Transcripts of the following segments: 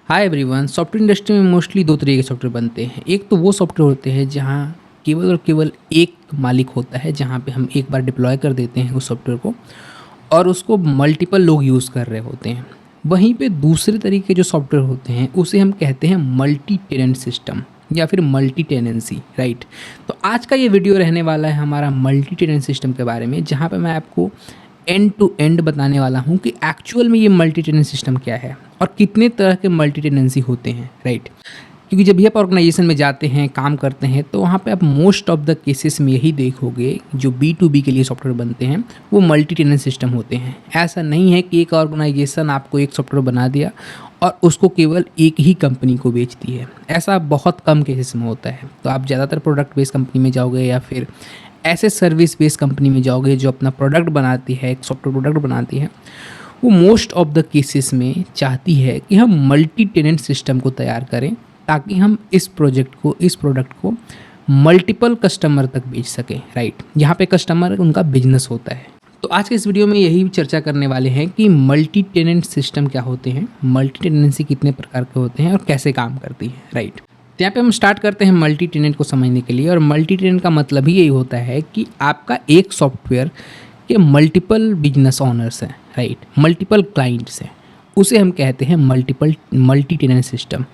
Hi everyone. Software industry में mostly दो तरीके के सॉफ्टवेयर बनते हैं। एक तो वो सॉफ्टवेयर होते हैं जहाँ केवल और केवल एक मालिक होता है, जहाँ पे हम एक बार डिप्लॉय कर देते हैं उस सॉफ्टवेयर को और उसको मल्टीपल लोग यूज़ कर रहे होते हैं। वहीं पे दूसरे तरीके के जो सॉफ्टवेयर होते हैं उसे हम कहते हैं मल्टी टेनेंट सिस्टम या फिर मल्टी टेनेंसी, राइट। तो आज का ये वीडियो रहने वाला है हमारा मल्टी टेनेंट सिस्टम के बारे में, जहाँ पे मैं आपको एंड टू एंड बताने वाला हूँ कि एक्चुअल में ये मल्टी टेनेंट सिस्टम क्या है और कितने तरह के मल्टी टेनेंसी होते हैं, राइट। क्योंकि जब भी आप ऑर्गेनाइजेशन में जाते हैं, काम करते हैं, तो वहाँ पे आप मोस्ट ऑफ द केसेस में यही देखोगे जो B2B के लिए सॉफ्टवेयर बनते हैं वो मल्टी टेनेंट सिस्टम होते हैं। ऐसा नहीं है कि एक ऑर्गेनाइजेशन आपको एक सॉफ्टवेयर बना दिया और उसको केवल एक ही कंपनी को बेचती है। ऐसा बहुत कम केसेस में होता है। तो आप ज़्यादातर प्रोडक्ट बेस्ड कंपनी में जाओगे या फिर ऐसे सर्विस बेस्ड कंपनी में जाओगे जो अपना प्रोडक्ट बनाती है, एक सॉफ्टवेयर प्रोडक्ट बनाती है, वो मोस्ट ऑफ द केसेस में चाहती है कि हम मल्टी टेनेंट सिस्टम को तैयार करें ताकि हम इस प्रोडक्ट को मल्टीपल कस्टमर तक बेच सकें, राइट। यहाँ पे कस्टमर उनका बिजनेस होता है। तो आज के इस वीडियो में यही चर्चा करने वाले हैं कि मल्टी टेनेंट सिस्टम क्या होते हैं, मल्टी टेनेंसी कितने प्रकार के होते हैं और कैसे काम करती है, राइट। तो यहाँ पे हम स्टार्ट करते हैं मल्टी टेनेंट को समझने के लिए। और मल्टी टेनेंट का मतलब ही यही होता है कि आपका एक सॉफ्टवेयर के मल्टीपल बिजनेस ओनर्स हैं, राइट, मल्टीपल क्लाइंट्स हैं, उसे हम कहते हैं मल्टी टेनेंट सिस्टम।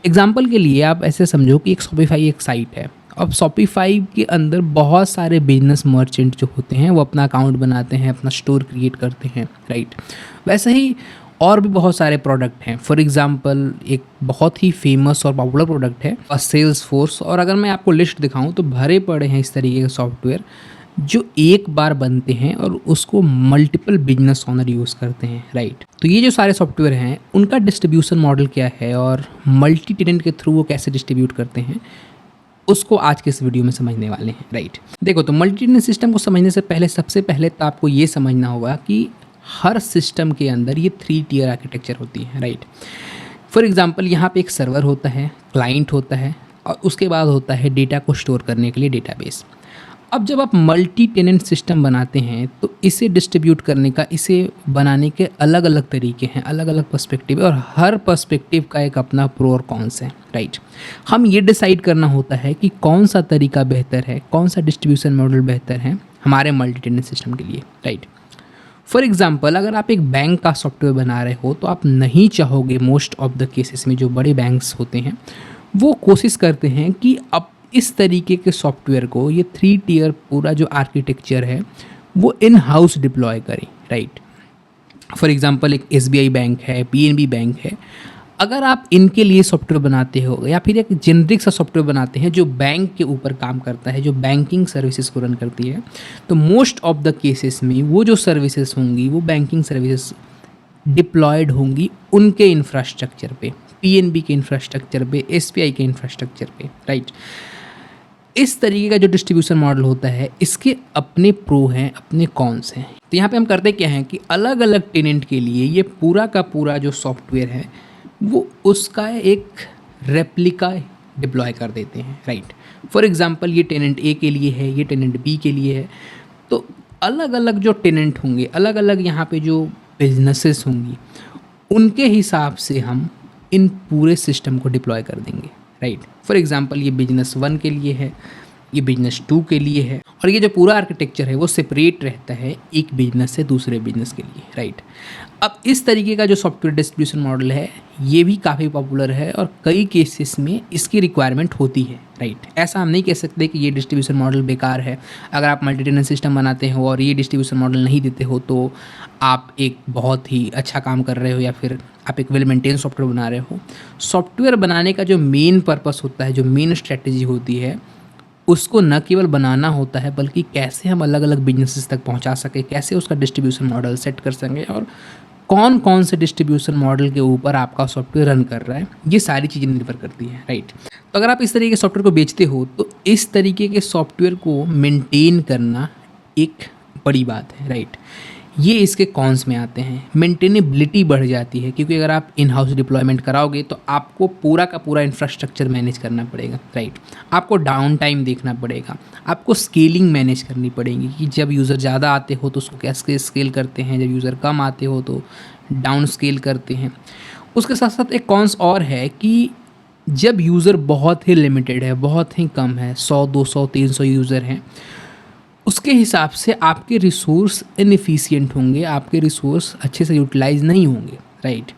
एग्जाम्पल के लिए आप ऐसे समझो कि एक शॉपिफाई एक साइट है। अब शॉपिफाई के अंदर बहुत सारे बिजनेस मर्चेंट जो होते हैं वो अपना अकाउंट बनाते हैं, अपना स्टोर क्रिएट करते हैं, राइट। वैसे ही और भी बहुत सारे प्रोडक्ट हैं। फॉर एग्जांपल एक बहुत ही फेमस और पॉपुलर प्रोडक्ट है सेल्स फोर्स। और अगर मैं आपको लिस्ट दिखाऊं तो भरे पड़े हैं इस तरीके के सॉफ्टवेयर जो एक बार बनते हैं और उसको मल्टीपल बिजनेस ओनर यूज़ करते हैं, राइट। तो ये जो सारे सॉफ्टवेयर हैं उनका डिस्ट्रीब्यूशन मॉडल क्या है और मल्टी टेनेंट के थ्रू वो कैसे डिस्ट्रीब्यूट करते हैं उसको आज के इस वीडियो में समझने वाले हैं, राइट। देखो, तो मल्टी टेनेंट सिस्टम को समझने से पहले सबसे पहले तो आपको ये समझना होगा कि हर सिस्टम के अंदर ये 3 टियर आर्किटेक्चर होती है, राइट। फॉर एग्जांपल यहाँ पे एक सर्वर होता है, क्लाइंट होता है और उसके बाद होता है डेटा को स्टोर करने के लिए डेटाबेस। अब जब आप मल्टी टेनेंट सिस्टम बनाते हैं तो इसे डिस्ट्रीब्यूट करने का, इसे बनाने के अलग अलग तरीके हैं, अलग अलग पर्सपेक्टिव है और हर पर्सपेक्टिव का एक अपना प्रो और कॉन्स है, राइट। हम ये डिसाइड करना होता है कि कौन सा तरीका बेहतर है, कौन सा डिस्ट्रीब्यूशन मॉडल बेहतर है हमारे मल्टी टेनेंट सिस्टम के लिए, राइट। फॉर एग्जाम्पल अगर आप एक बैंक का सॉफ्टवेयर बना रहे हो तो आप नहीं चाहोगे, मोस्ट ऑफ द केसेस में जो बड़े बैंक्स होते हैं वो कोशिश करते हैं कि अब इस तरीके के सॉफ्टवेयर को, ये 3 टियर पूरा जो आर्किटेक्चर है वो इन हाउस डिप्लॉय करें, राइट। फॉर एग्जांपल एक SBI बैंक है, PNB बैंक है। अगर आप इनके लिए सॉफ्टवेयर बनाते हो या फिर एक जेनरिक सा सॉफ्टवेयर बनाते हैं जो बैंक के ऊपर काम करता है, जो बैंकिंग सर्विसेज को रन करती है, तो मोस्ट ऑफ द केसेस में वो जो सर्विसेज होंगी वो बैंकिंग सर्विसेज डिप्लॉयड होंगी उनके इंफ्रास्ट्रक्चर पे, PNB के इंफ्रास्ट्रक्चर पे, SBI के इंफ्रास्ट्रक्चर पे, राइट। इस तरीके का जो डिस्ट्रीब्यूशन मॉडल होता है इसके अपने प्रो हैं, अपने कॉन्स हैं। तो यहाँ पे हम करते क्या हैं कि अलग अलग टेनेंट के लिए ये पूरा का पूरा जो सॉफ्टवेयर है वो उसका एक रेप्लिका डिप्लॉय कर देते हैं, राइट। फॉर एग्जांपल ये टेनेंट A के लिए है, ये टेनेंट B के लिए है। तो अलग अलग जो टेनेंट होंगे, अलग अलग यहाँ पे जो बिजनेसेस होंगी, उनके हिसाब से हम इन पूरे सिस्टम को डिप्लॉय कर देंगे, राइट। फॉर एग्जांपल ये बिजनेस 1 के लिए है, ये बिजनेस 2 के लिए है और ये जो पूरा आर्किटेक्चर है वो सेपरेट रहता है एक बिजनेस से दूसरे बिजनेस के लिए, राइट। अब इस तरीके का जो सॉफ्टवेयर डिस्ट्रीब्यूशन मॉडल है ये भी काफ़ी पॉपुलर है और कई केसेस में इसकी रिक्वायरमेंट होती है, राइट। ऐसा हम नहीं कह सकते कि ये डिस्ट्रीब्यूशन मॉडल बेकार है। अगर आप मल्टी टेनेंट सिस्टम बनाते हो और ये डिस्ट्रीब्यूशन मॉडल नहीं देते हो तो आप एक बहुत ही अच्छा काम कर रहे हो या फिर आप एक वेल मेंटेन सॉफ्टवेयर बना रहे हो। सॉफ्टवेयर बनाने का जो मेन पर्पस होता है, जो मेन स्ट्रेटजी होती है, उसको न केवल बनाना होता है बल्कि कैसे हम अलग अलग बिजनेसेस तक पहुंचा सके, कैसे उसका डिस्ट्रीब्यूशन मॉडल सेट कर सकें और कौन कौन से डिस्ट्रीब्यूशन मॉडल के ऊपर आपका सॉफ्टवेयर रन कर रहा है, ये सारी चीज़ें निर्भर करती हैं, राइट। तो अगर आप इस तरीके के सॉफ्टवेयर को बेचते हो तो इस तरीके के सॉफ्टवेयर को मेंटेन करना एक बड़ी बात है, राइट। ये इसके कॉन्स में आते हैं। मेंटेनेबिलिटी बढ़ जाती है क्योंकि अगर आप इन हाउस डिप्लॉयमेंट कराओगे तो आपको पूरा का पूरा इंफ्रास्ट्रक्चर मैनेज करना पड़ेगा, राइट। आपको डाउन टाइम देखना पड़ेगा, आपको स्केलिंग मैनेज करनी पड़ेगी कि जब यूज़र ज़्यादा आते हो तो उसको कैसे स्केल करते हैं, जब यूज़र कम आते हो तो डाउन स्केल करते हैं। उसके साथ साथ एक कॉन्स और है कि जब यूज़र बहुत ही लिमिटेड है, बहुत ही कम है, 100 200 300 यूज़र हैं, उसके हिसाब से आपके रिसोर्स इनएफिशिएंट होंगे, आपके रिसोर्स अच्छे से यूटिलाइज नहीं होंगे, राइट।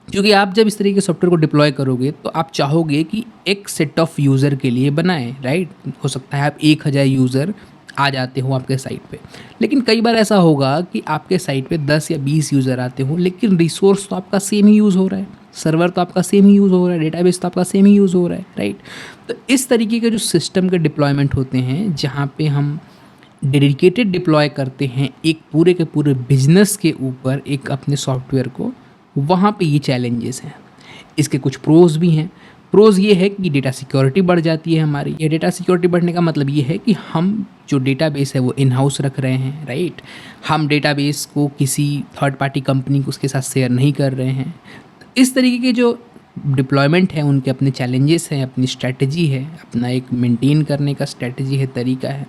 क्योंकि आप जब इस तरीके के सॉफ्टवेयर को डिप्लॉय करोगे तो आप चाहोगे कि एक सेट ऑफ यूज़र के लिए बनाएं, राइट। हो सकता है आप 1000 यूज़र आ जाते हो आपके साइट पे, लेकिन कई बार ऐसा होगा कि आपके साइट पे 10 या 20 यूज़र आते हो, लेकिन रिसोर्स तो आपका सेम ही यूज़ हो रहा है, सर्वर तो आपका सेम ही यूज़ हो रहा है, डेटाबेस तो आपका सेम ही यूज़ हो रहा है, राइट। तो इस तरीके के जो सिस्टम के डिप्लॉयमेंट होते हैं, जहाँ पे हम डेडिकेटेड डिप्लॉय करते हैं एक पूरे के पूरे बिजनेस के ऊपर एक अपने सॉफ्टवेयर को, वहाँ पे ये चैलेंजेस हैं। इसके कुछ प्रोज भी हैं। प्रोज ये है कि डेटा सिक्योरिटी बढ़ जाती है हमारी। ये डेटा सिक्योरिटी बढ़ने का मतलब ये है कि हम जो डेटाबेस है वो इन हाउस रख रहे हैं, राइट। हम डेटाबेस को किसी थर्ड पार्टी कंपनी को उसके साथ शेयर नहीं कर रहे हैं। इस तरीके के जो डिप्लॉयमेंट है उनके अपने चैलेंजेस हैं, अपनी स्ट्रैटेजी है, अपना एक मेंटेन करने का स्ट्रैटेजी है, तरीका है।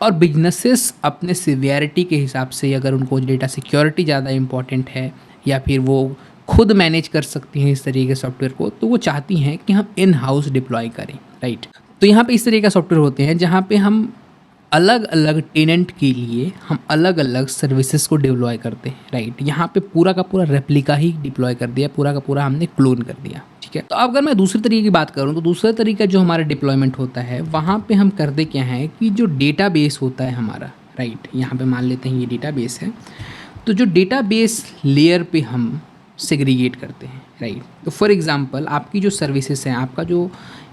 और बिजनेसेस अपने सिवियरिटी के हिसाब से, अगर उनको डेटा सिक्योरिटी ज़्यादा इंपॉर्टेंट है या फिर वो खुद मैनेज कर सकती हैं इस तरीके के सॉफ्टवेयर को, तो वो चाहती हैं कि हम इन हाउस डिप्लॉय करें, राइट। तो यहाँ पे इस तरीके का सॉफ्टवेयर होते हैं जहाँ पे हम अलग अलग टेनेंट के लिए हम अलग अलग सर्विसेज को डिप्लॉय करते हैं, राइट। यहाँ पे पूरा का पूरा रेप्लिका ही डिप्लॉय कर दिया, पूरा का पूरा हमने क्लोन कर दिया, ठीक है। तो अब अगर मैं दूसरे तरीके की बात करूँ तो दूसरा तरीका जो हमारा डिप्लॉयमेंट होता है, वहाँ पे हम करते क्या है कि जो डेटाबेस होता है हमारा, राइट, यहाँ पे मान लेते हैं ये डेटाबेस है, तो जो डेटाबेस लेयर पे हम सेग्रीगेट करते हैं, राइट। तो फॉर एग्जांपल आपकी जो सर्विसेज हैं, आपका जो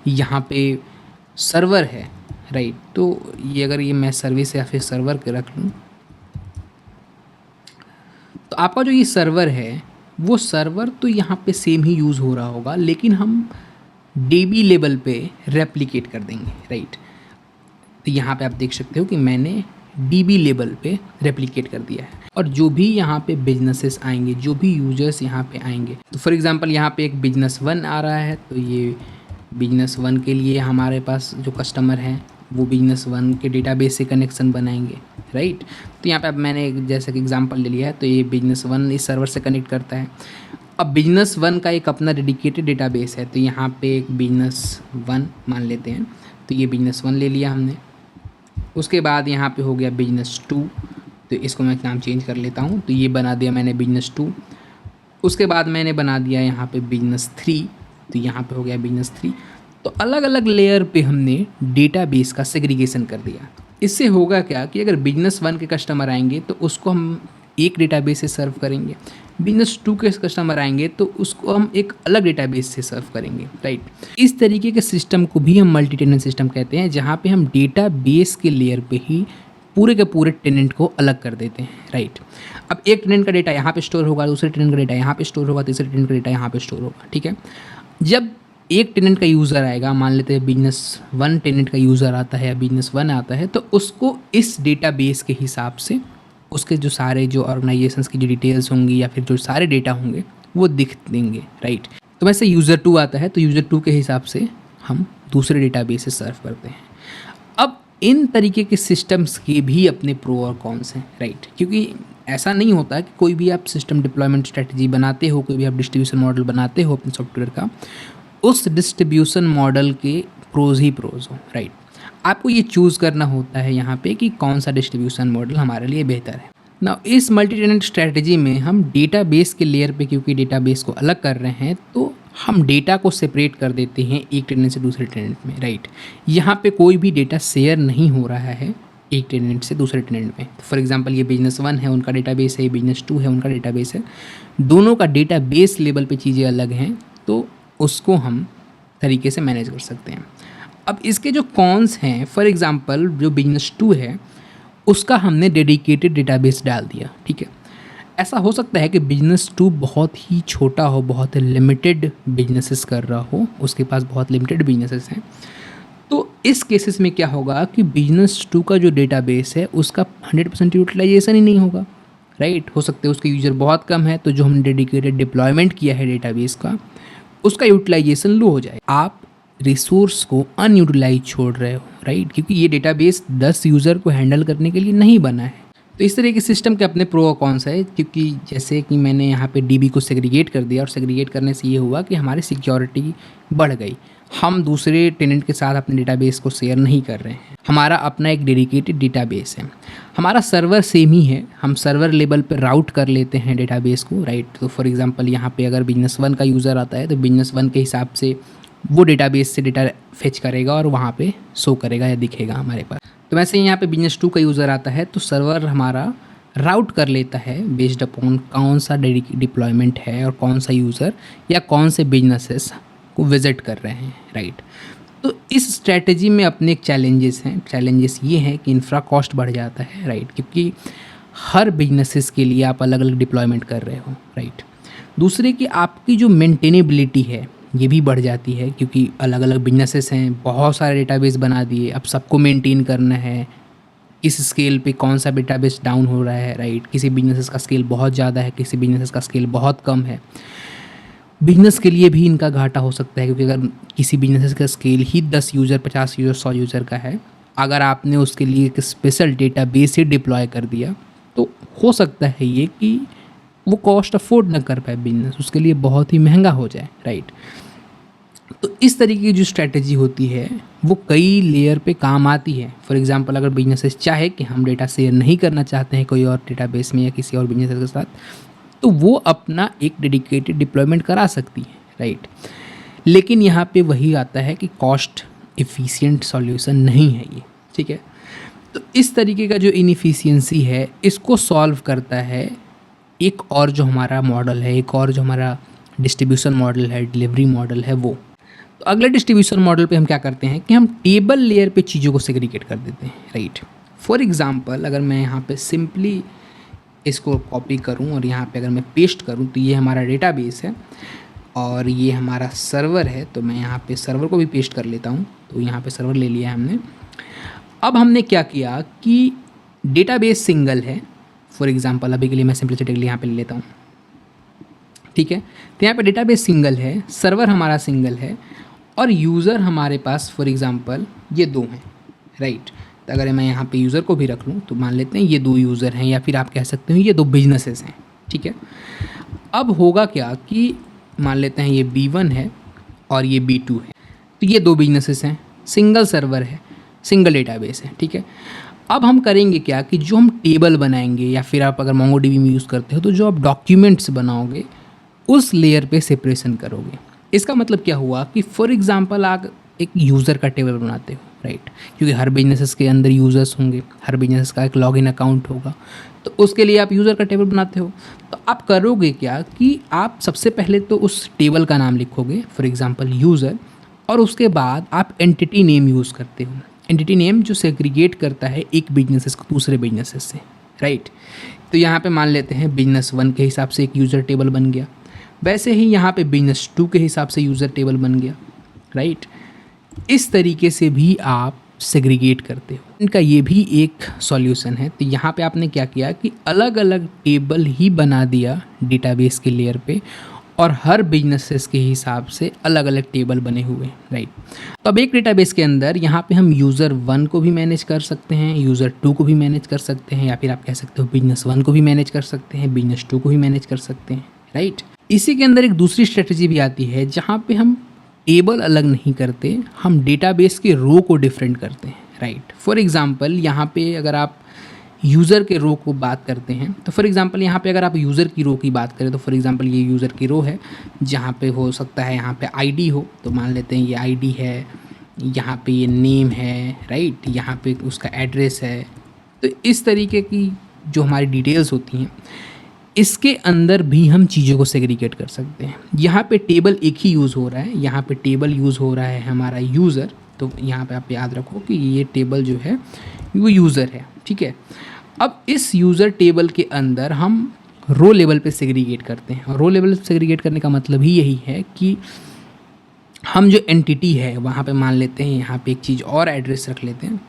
यहाँ पे सर्वर है, राइट, तो ये अगर ये मैं सर्विस या फिर सर्वर के रख लूँ, तो आपका जो ये सर्वर है वो सर्वर तो यहाँ पे सेम ही यूज़ हो रहा होगा, लेकिन हम डीबी लेवल पे रेप्लिकेट कर देंगे, राइट। तो यहाँ पे आप देख सकते हो कि मैंने डीबी लेवल पे रेप्लिकेट कर दिया है। और जो भी यहाँ पे बिजनेसेस आएंगे, जो भी यूजर्स यहाँ पे आएंगे, तो फॉर एग्जांपल यहाँ पे एक बिजनेस 1 आ रहा है, तो ये बिजनेस 1 के लिए हमारे पास जो कस्टमर हैं वो बिजनेस 1 के डेटाबेस से कनेक्शन बनाएंगे, राइट। तो यहाँ पे अब मैंने जैसे कि एग्जांपल ले लिया है, तो ये बिजनेस 1 इस सर्वर से कनेक्ट करता है। अब बिजनेस 1 का एक अपना डेडिकेटेड डेटाबेस है, तो यहाँ पे एक बिजनेस 1 मान लेते हैं, तो ये बिजनेस 1 ले लिया हमने। उसके बाद यहाँ पे हो गया बिजनेस 2, तो इसको मैं नाम चेंज कर लेता हूँ, तो ये बना दिया मैंने बिजनेस 2। उसके बाद मैंने बना दिया यहाँ पे बिजनेस 3, तो यहाँ पे हो गया बिजनेस 3। तो अलग अलग लेयर पे हमने डेटाबेस का सेग्रीगेशन कर दिया। इससे होगा क्या कि अगर बिजनेस 1 के कस्टमर आएंगे तो उसको हम एक डेटाबेस से सर्व करेंगे, बिजनेस 2 के कस्टमर आएंगे तो उसको हम एक अलग डेटाबेस से सर्व करेंगे, राइट। इस तरीके के सिस्टम को भी हम मल्टी टेनेंट सिस्टम कहते हैं, जहाँ पे हम डेटाबेस के लेयर पे ही पूरे के पूरे टेनेंट को अलग कर देते हैं, राइट। अब एक टेनेंट का डेटा यहाँ पे स्टोर होगा, दूसरे टेनेंट का डेटा यहाँ पे स्टोर होगा, तीसरे टेनेंट का डेटा यहाँ पे स्टोर होगा, ठीक है। जब एक टेनेंट का यूज़र आएगा, मान लेते हैं बिजनेस 1 टेनेंट का यूज़र आता है या बिजनेस 1 आता है, तो उसको इस डेटाबेस के हिसाब से उसके जो सारे जो ऑर्गेनाइजेशंस की जो डिटेल्स होंगी या फिर जो सारे डेटा होंगे वो दिख देंगे, राइट। तो वैसे यूज़र 2 आता है, तो यूज़र 2 के हिसाब से हम दूसरे डेटाबेस से सर्व करते हैं। अब इन तरीके के सिस्टम्स के भी अपने प्रो और कॉन्स हैं, राइट। क्योंकि ऐसा नहीं होता कि कोई भी आप सिस्टम डिप्लॉयमेंट स्ट्रेटजी बनाते हो, कोई भी आप डिस्ट्रीब्यूशन मॉडल बनाते हो अपने सॉफ्टवेयर का, उस डिस्ट्रीब्यूशन मॉडल के प्रोज ही प्रोज हो, राइट। आपको ये चूज़ करना होता है यहाँ पे कि कौन सा डिस्ट्रीब्यूशन मॉडल हमारे लिए बेहतर है ना। इस मल्टी टेनेंट स्ट्रैटेजी में हम डेटाबेस के लेयर पे, क्योंकि डेटाबेस को अलग कर रहे हैं, तो हम डेटा को सेपरेट कर देते हैं एक टेनेंट से दूसरे टेनेंट में, राइट। यहाँ पे कोई भी डेटा शेयर नहीं हो रहा है एक टेनेंट से दूसरे टेनेंट में। फॉर एग्जांपल ये बिजनेस 1 है, उनका डेटाबेस है, बिजनेस 2 है, उनका डेटाबेस है, दोनों का डेटाबेस लेवल पे चीज़ें अलग हैं, तो उसको हम तरीके से मैनेज कर सकते हैं। अब इसके जो कॉन्स हैं, फॉर एग्जांपल जो बिजनेस 2 है उसका हमने डेडिकेटेड डेटाबेस डाल दिया, ठीक है। ऐसा हो सकता है कि बिजनेस 2 बहुत ही छोटा हो, बहुत लिमिटेड बिजनेसेस कर रहा हो, उसके पास बहुत लिमिटेड बिजनेसेस हैं। तो इस केसेस में क्या होगा कि बिजनेस 2 का जो डेटाबेस है उसका 100% यूटिलाइजेशन ही नहीं होगा, राइट। हो सकता है उसके यूजर बहुत कम है, तो जो हमने डेडिकेटेड डिप्लॉयमेंट किया है डेटाबेस का, उसका यूटिलाइजेशन लो हो जाए। आप रिसोर्स को अनयूटिलाइज छोड़ रहे हो, राइट। क्योंकि ये डेटाबेस 10 यूज़र को हैंडल करने के लिए नहीं बना है, तो इस तरह के सिस्टम के अपने प्रो और कॉन्स है, क्योंकि जैसे कि मैंने यहाँ पे डीबी को सेग्रीगेट कर दिया और सेग्रीगेट करने से ये हुआ कि हमारी सिक्योरिटी बढ़ गई। हम दूसरे टेनेंट के साथ अपने डेटाबेस को शेयर नहीं कर रहे हैं, हमारा अपना एक डेडिकेटेड डेटाबेस है। हमारा सर्वर सेम ही है, हम सर्वर लेवल पे राउट कर लेते हैं डेटाबेस को, राइट। तो फॉर एग्जांपल यहाँ पे अगर बिजनेस वन का यूज़र आता है तो बिजनेस वन के हिसाब से वो डेटाबेस से डेटा फेच करेगा और वहाँ पे शो करेगा या दिखेगा हमारे पास। तो वैसे ही यहाँ पे बिजनेस टू का यूज़र आता है तो सर्वर हमारा राउट कर लेता है बेस्ड अपॉन कौन सा डिप्लॉयमेंट है और कौन सा यूज़र या कौन से बिजनेसेस को विज़िट कर रहे हैं, राइट। तो इस स्ट्रैटेजी में अपने एक चैलेंजेस हैं। चैलेंजेस ये हैं कि इंफ्रा कॉस्ट बढ़ जाता है, राइट, क्योंकि हर बिजनेसेस के लिए आप अलग अलग डिप्लॉयमेंट कर रहे हो, राइट। दूसरे कि आपकी जो मेंटेनेबिलिटी है ये भी बढ़ जाती है, क्योंकि अलग अलग बिजनेसेस हैं, बहुत सारे डेटाबेस बना दिए, अब सबको मेंटेन करना है। इस स्केल पे कौन सा डेटाबेस डाउन हो रहा है, राइट। किसी बिजनेसेस का स्केल बहुत ज़्यादा है, किसी बिजनेसेस का स्केल बहुत कम है। बिजनेस के लिए भी इनका घाटा हो सकता है, क्योंकि अगर किसी बिजनेस का स्केल ही 10 यूज़र 50 यूज़र 100 यूज़र का है, अगर आपने उसके लिए एक स्पेशल डेटाबेस ही डिप्लॉय कर दिया तो हो सकता है ये कि वो कॉस्ट अफोर्ड ना कर पाए बिजनेस, उसके लिए बहुत ही महंगा हो जाए, राइट। तो इस तरीके की जो स्ट्रैटेजी होती है वो कई लेयर पे काम आती है। फॉर एग्जांपल अगर बिजनेसेस चाहे कि हम डेटा शेयर नहीं करना चाहते हैं कोई और डेटाबेस में या किसी और बिजनेस के साथ, तो वो अपना एक डेडिकेटेड डिप्लॉयमेंट करा सकती है, राइट। लेकिन यहाँ पे वही आता है कि कॉस्ट एफिशिएंट सॉल्यूशन नहीं है ये, ठीक है। तो इस तरीके का जो इनएफिशिएंसी है इसको सॉल्व करता है एक और जो हमारा मॉडल है, एक और जो हमारा डिस्ट्रीब्यूशन मॉडल है, डिलीवरी मॉडल है वो। तो अगले डिस्ट्रीब्यूशन मॉडल पे हम क्या करते हैं कि हम टेबल लेयर पे चीज़ों को सेग्रीगेट कर देते हैं, राइट। फॉर एग्जांपल अगर मैं यहाँ पे सिंपली इसको कॉपी करूँ और यहाँ पे अगर मैं पेस्ट करूँ तो ये हमारा डेटाबेस है और ये हमारा सर्वर है। तो मैं यहाँ पे सर्वर को भी पेस्ट कर लेता हूँ। तो यहाँ पे सर्वर ले लिया है हमने। अब हमने क्या किया कि डेटाबेस सिंगल है। फॉर एग्जांपल अभी के लिए मैं सिंपलिसिटी के लिए यहाँ पे ले लेता हूँ, ठीक है। तो यहाँ पे डेटाबेस सिंगल है, सर्वर हमारा सिंगल है और यूज़र हमारे पास फॉर एग्जांपल ये दो हैं, राइट। तो अगर मैं यहाँ पे यूज़र को भी रख लूँ तो मान लेते हैं ये दो यूज़र हैं या फिर आप कह सकते हो ये दो बिजनेसेस हैं, ठीक है। अब होगा क्या कि मान लेते हैं ये B1 है और ये B2 है। तो ये दो बिजनेसेस हैं, सिंगल सर्वर है, सिंगल डेटाबेस है, ठीक है। अब हम करेंगे क्या कि जो हम टेबल बनाएंगे या फिर आप अगर मोंगोडीबी में यूज़ करते हो तो जो आप डॉक्यूमेंट्स बनाओगे उस लेयर पे सेपरेशन करोगे। इसका मतलब क्या हुआ कि फॉर एग्जांपल आप एक यूज़र का टेबल बनाते हो, राइट, क्योंकि हर बिजनेसेस के अंदर यूज़र्स होंगे, हर बिजनेस का एक लॉगिन अकाउंट होगा, तो उसके लिए आप यूज़र का टेबल बनाते हो। तो आप करोगे क्या कि आप सबसे पहले तो उस टेबल का नाम लिखोगे, फॉर एग्जांपल यूज़र, और उसके बाद आप एंटिटी नेम यूज़ करते हो। एंटिटी नेम जो सेग्रीगेट करता है एक बिजनेसेस को दूसरे बिजनेसेस से, राइट। तो यहाँ पे मान लेते हैं बिजनेस 1 के हिसाब से एक यूज़र टेबल बन गया, वैसे ही यहाँ पे बिजनेस 2 के हिसाब से यूज़र टेबल बन गया, राइट। इस तरीके से भी आप सेग्रीगेट करते हो। इनका ये भी एक सॉल्यूशन है। तो यहाँ पे आपने क्या किया कि अलग अलग टेबल ही बना दिया डेटाबेस के लेयर पे और हर बिजनेसेस के हिसाब से अलग अलग टेबल बने हुए, राइट। तो अब एक डेटाबेस के अंदर यहाँ पे हम यूज़र 1 को भी मैनेज कर सकते हैं, यूज़र 2 को भी मैनेज कर सकते हैं, या फिर आप कह सकते हो बिजनेस 1 को भी मैनेज कर सकते हैं, बिजनेस 2 को भी मैनेज कर सकते हैं, राइट। इसी के अंदर एक दूसरी स्ट्रेटजी भी आती है जहाँ पे हम टेबल अलग नहीं करते, हम डेटाबेस के रो को डिफरेंट करते हैं, राइट। फॉर एग्जांपल यहाँ पे अगर आप यूज़र के रो को बात करते हैं तो फॉर एग्जांपल यहाँ पे अगर आप यूज़र की रो की बात करें तो फॉर एग्जांपल ये यूज़र की रो है जहाँ पे हो सकता है यहाँ पे आईडी हो, तो मान लेते हैं ये आईडी है, यहाँ पे ये नेम है, राइट, यहाँ पे उसका एड्रेस है। तो इस तरीके की जो हमारी डिटेल्स होती हैं इसके अंदर भी हम चीज़ों को सेग्रीगेट कर सकते हैं। यहाँ पे टेबल एक ही यूज़ हो रहा है, यहाँ पे टेबल यूज़ हो रहा है हमारा यूज़र, तो यहाँ पे आप याद रखो कि ये टेबल जो है वो यूज़र है, ठीक है। अब इस यूज़र टेबल के अंदर हम रो लेवल पे सेग्रीगेट करते हैं और रो लेवल पे सेग्रीगेट करने का मतलब ही यही है कि हम जो एंटिटी है वहाँ पे मान लेते हैं यहाँ पे एक चीज़ और एड्रेस रख लेते हैं।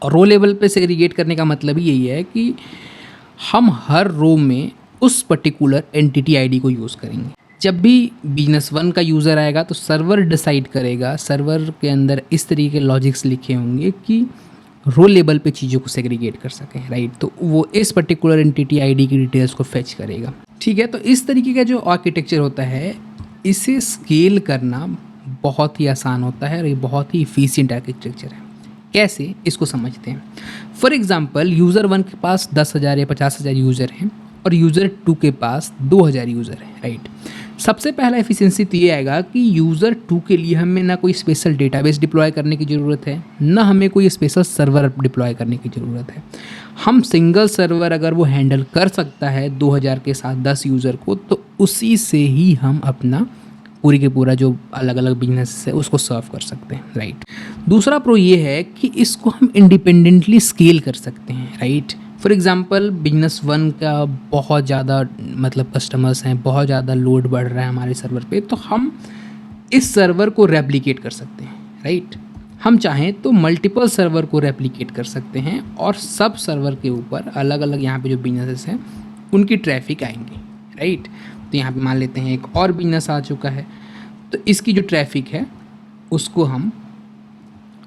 और रो लेवल पे सेग्रीगेट करने का मतलब ही यही है कि हम हर रो में उस पर्टिकुलर एंटिटी आईडी को यूज़ करेंगे। जब भी बिजनेस 1 का यूज़र आएगा तो सर्वर डिसाइड करेगा, सर्वर के अंदर इस तरीके के लॉजिक्स लिखे होंगे कि रोल लेवल पे चीज़ों को सेग्रीगेट कर सकें, राइट। तो वो इस पर्टिकुलर एंटिटी आईडी की डिटेल्स को फेच करेगा, ठीक है। तो इस तरीके का जो आर्किटेक्चर होता है, इसे स्केल करना बहुत ही आसान होता है और ये बहुत ही इफिशिएंट आर्किटेक्चर है। कैसे, इसको समझते हैं। फॉर एग्जांपल, यूज़र 1 के पास 10,000 या 50,000 यूज़र हैं और यूज़र 2 के पास 2,000 यूज़र हैं, राइट। सबसे पहला एफिशिएंसी तो ये आएगा कि यूज़र 2 के लिए हमें ना कोई स्पेशल डेटाबेस डिप्लॉय करने की ज़रूरत है, ना हमें कोई स्पेशल सर्वर डिप्लॉय करने की ज़रूरत है। हम सिंगल सर्वर अगर वो हैंडल कर सकता है 2,000 के साथ 10 यूज़र को, तो उसी से ही हम अपना पूरी के पूरा जो अलग अलग बिजनेस है उसको सर्व कर सकते हैं, राइट। दूसरा प्रो ये है कि इसको हम इंडिपेंडेंटली स्केल कर सकते हैं, राइट। फॉर एग्जांपल, बिजनेस 1 का बहुत ज़्यादा मतलब कस्टमर्स हैं, बहुत ज़्यादा लोड बढ़ रहा है हमारे सर्वर पे, तो हम इस सर्वर को रेप्लिकेट कर सकते हैं, राइट। हम चाहें तो मल्टीपल सर्वर को रेप्लिकेट कर सकते हैं और सब सर्वर के ऊपर अलग अलग यहाँ पे जो बिजनेसेस हैं उनकी ट्रैफिक आएंगी, राइट। तो यहाँ पे मान लेते हैं एक और बिजनेस आ चुका है, तो इसकी जो ट्रैफिक है उसको हम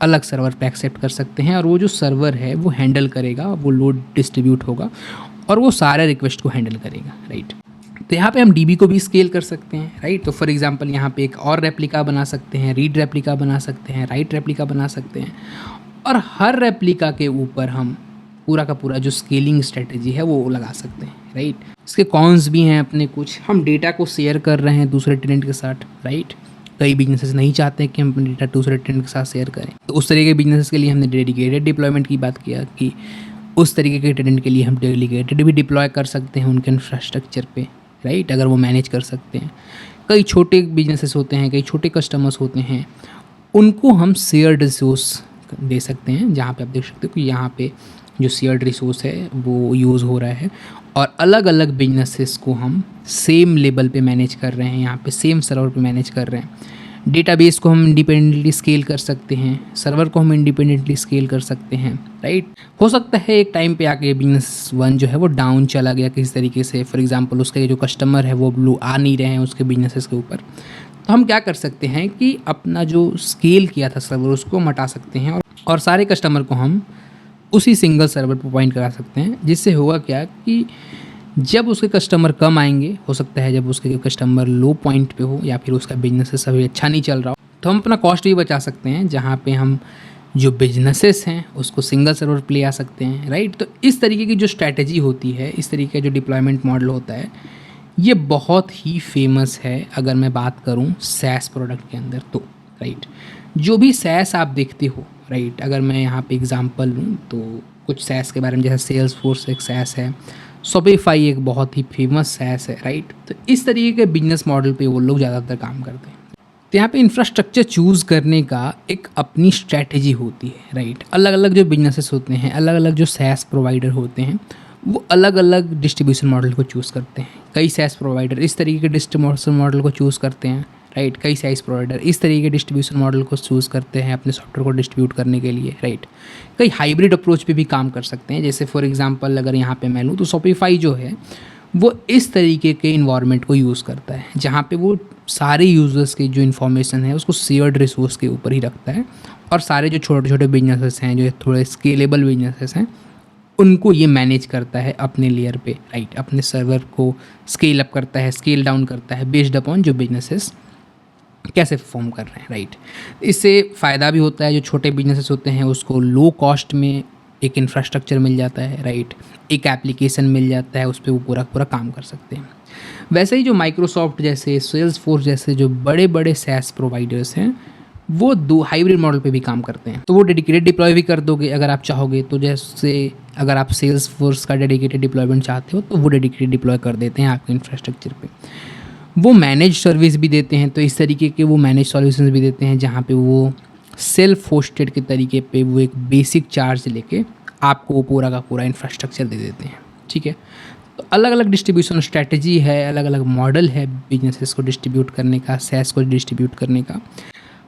अलग सर्वर पे एक्सेप्ट कर सकते हैं और वो जो सर्वर है वो हैंडल करेगा, वो लोड डिस्ट्रीब्यूट होगा और वो सारे रिक्वेस्ट को हैंडल करेगा, राइट। तो यहाँ पे हम डीबी को भी स्केल कर सकते हैं, राइट। तो फॉर एग्जांपल यहाँ पे एक और रेप्लिका बना सकते हैं, रीड रेप्लिका बना सकते हैं, राइट रेप्लिका बना सकते हैं और हर रेप्लिका के ऊपर हम पूरा का पूरा जो स्केलिंग स्ट्रेटजी है वो लगा सकते हैं, राइट। इसके कॉन्स भी हैं अपने कुछ, हम डेटा को शेयर कर रहे हैं दूसरे टेनेंट के साथ, राइट। कई बिजनेसेस नहीं चाहते कि हम अपना डेटा दूसरे टेनेंट के साथ शेयर करें, तो उस तरीके के बिजनेसेस के लिए हमने डेडिकेटेड डिप्लॉयमेंट की बात किया कि उस तरीके के टेनेंट के लिए हम डेडिकेटेड भी डिप्लॉय कर सकते हैं उनके इंफ्रास्ट्रक्चर पे, राइट, अगर वो मैनेज कर सकते हैं। कई छोटे बिजनेसेस होते हैं, कई छोटे कस्टमर्स होते हैं, उनको हम शेयर्ड रिसोर्स दे सकते हैं, जहाँ पे आप देख सकते हो कि यहाँ पे जो शेयर्ड रिसोर्स है वो यूज़ हो रहा है और अलग अलग बिजनेसेस को हम सेम लेवल पे मैनेज कर रहे हैं, यहाँ पे सेम सर्वर पे मैनेज कर रहे हैं। डेटाबेस को हम इंडिपेंडेंटली स्केल कर सकते हैं, सर्वर को हम इंडिपेंडेंटली स्केल कर सकते हैं, राइट। हो सकता है एक टाइम पे आके बिजनेस 1 जो है वो डाउन चला गया किसी तरीके से, फॉर एग्जांपल उसके जो कस्टमर है वो ब्लू आ नहीं रहे हैं उसके बिजनेसेस के ऊपर, तो हम क्या कर सकते हैं कि अपना जो स्केल किया था सर्वर उसको हटा सकते हैं और सारे कस्टमर को हम उसी सिंगल सर्वर पर पॉइंट करा सकते हैं, जिससे होगा क्या कि जब उसके कस्टमर कम आएंगे, हो सकता है जब उसके कस्टमर लो पॉइंट पे हो या फिर उसका बिजनेस अभी अच्छा नहीं चल रहा हो, तो हम अपना कॉस्ट भी बचा सकते हैं, जहाँ पे हम जो बिजनेसेस हैं उसको सिंगल सर्वर पे ले आ सकते हैं, राइट। तो इस तरीके की जो स्ट्रैटेजी होती है, इस तरीके का जो डिप्लॉयमेंट मॉडल होता है, ये बहुत ही फेमस है अगर मैं बात करूँ सैस प्रोडक्ट के अंदर तो, राइट। जो भी सैस आप देखते हो, राइट, अगर मैं यहाँ पे एग्जांपल लूँ तो कुछ सैस के बारे में, जैसे सेल्सफोर्स एक सैस है, शॉपिफाई एक बहुत ही फेमस सैस है, राइट। तो इस तरीके के बिजनेस मॉडल पे वो लोग ज़्यादातर काम करते हैं। तो यहाँ पे इंफ्रास्ट्रक्चर चूज़ करने का एक अपनी स्ट्रैटेजी होती है, राइट। अलग अलग जो बिजनेसेस होते हैं, अलग अलग जो सैस प्रोवाइडर होते हैं, वो अलग अलग डिस्ट्रीब्यूशन मॉडल को चूज़ करते हैं। कई सैस प्रोवाइडर इस तरीके के डिस्ट्रीब्यूशन मॉडल को चूज़ करते हैं, राइट। कई साइज प्रोवाइडर इस तरीके के डिस्ट्रीब्यूशन मॉडल को चूज़ करते हैं अपने सॉफ्टवेयर को डिस्ट्रीब्यूट करने के लिए, राइट। कई हाइब्रिड अप्रोच पे भी काम कर सकते हैं, जैसे फॉर एग्जांपल अगर यहाँ पे मैं लूँ तो शॉपिफाई जो है वो इस तरीके के इन्वायरमेंट को यूज़ करता है, जहाँ पे वो सारे यूज़र्स की जो इन्फॉर्मेशन है उसको शेयर्ड रिसोर्स के ऊपर ही रखता है और सारे जो छोटे छोटे बिजनेसेस हैं, जो थोड़े स्केलेबल बिजनेसेस हैं, उनको ये मैनेज करता है अपने लेयर पे, राइट। अपने सर्वर को स्केल अप करता है, स्केल डाउन करता है बेस्ड अपॉन जो बिजनेसेस कैसे परफॉर्म कर रहे हैं, राइट। इससे फ़ायदा भी होता है, जो छोटे बिजनेसेस होते हैं उसको लो कॉस्ट में एक इंफ्रास्ट्रक्चर मिल जाता है, राइट। एक एप्लीकेशन मिल जाता है, उस पर वो पूरा पूरा काम कर सकते हैं। वैसे ही जो माइक्रोसॉफ्ट जैसे, सेल्सफोर्स जैसे जो बड़े बड़े सैस प्रोवाइडर्स हैं, वो दो हाइब्रिड मॉडल पे भी काम करते हैं। तो वो डेडिकेटेड डिप्लॉय भी कर दोगे अगर आप चाहोगे, तो जैसे अगर आप सेल्सफोर्स का डेडिकेटेड डिप्लॉयमेंट चाहते हो तो वो डेडिकेटेड डिप्लॉय कर देते हैं आपके इंफ्रास्ट्रक्चर पे। वो मैनेज सर्विस भी देते हैं, तो इस तरीके के वो मैनेज सॉल्यूशंस भी देते हैं, जहाँ पे वो सेल्फ होस्टेड के तरीके पे वो एक बेसिक चार्ज लेके आपको वो पूरा का पूरा इंफ्रास्ट्रक्चर दे देते हैं, ठीक है। तो अलग अलग डिस्ट्रीब्यूशन स्ट्रैटेजी है, अलग अलग मॉडल है बिजनेसेस को डिस्ट्रीब्यूट करने का, सैस को डिस्ट्रीब्यूट करने का।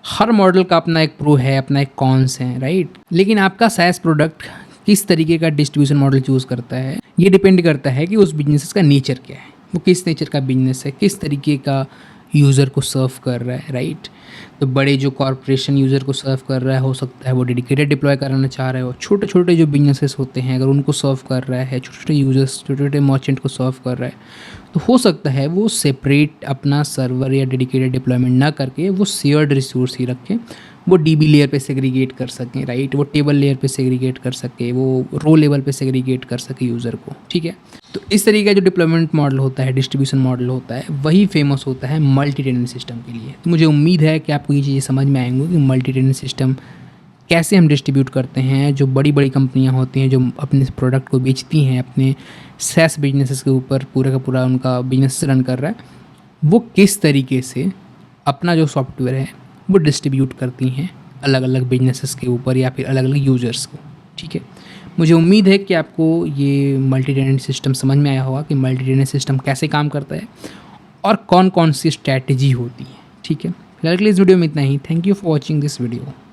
हर मॉडल का अपना एक प्रो है, अपना एक कॉन्स है, राइट। लेकिन आपका सैस प्रोडक्ट किस तरीके का डिस्ट्रीब्यूशन मॉडल चूज़ करता है, ये डिपेंड करता है कि उस बिजनेस का नेचर क्या है, वो किस नेचर का बिजनेस है, किस तरीके का यूज़र को सर्व कर रहा है, राइट। तो बड़े जो कॉरपोरेशन यूज़र को सर्व कर रहा है, हो सकता है वो डेडिकेटेड डिप्लॉय कराना चाह रहे हो। छोटे छोटे जो बिजनेसेस होते हैं अगर उनको सर्व कर रहा है, छोटे छोटे यूज़र्स, छोटे छोटे मर्चेंट को सर्व कर रहा है, तो हो सकता है वो सेपरेट अपना सर्वर या डेडिकेटेड डिप्लॉयमेंट ना करके वो शेयर्ड रिसोर्स ही रखें। वो डीबी लेयर पे सेग्रीगेट कर सकें, राइट। वो टेबल लेयर पे सेग्रीगेट कर सके, वो रो लेवल पे सेग्रीगेट कर सके यूज़र को, ठीक है। तो इस तरीके का जो डिप्लॉयमेंट मॉडल होता है, डिस्ट्रीब्यूशन मॉडल होता है, वही फेमस होता है मल्टी टेनेंट सिस्टम के लिए। तो मुझे उम्मीद है कि आपको ये चीज़ें समझ में आएंगी कि मल्टी टेनेंट सिस्टम कैसे हम डिस्ट्रीब्यूट करते हैं। जो बड़ी बड़ी कंपनियां होती हैं जो अपने प्रोडक्ट को बेचती हैं, अपने सैस बिजनेसेस के ऊपर पूरा का पूरा उनका बिजनेस रन कर रहा है, वो किस तरीके से अपना जो सॉफ्टवेयर है वो डिस्ट्रीब्यूट करती हैं अलग अलग बिजनेसेस के ऊपर या फिर अलग अलग यूज़र्स को, ठीक है। मुझे उम्मीद है कि आपको ये मल्टी टेनेंट सिस्टम समझ में आया होगा कि मल्टी टेनेंट सिस्टम कैसे काम करता है और कौन कौन सी स्ट्रैटेजी होती है, ठीक है। फिलहाल के लिए इस वीडियो में इतना ही। Thank you for watching this video.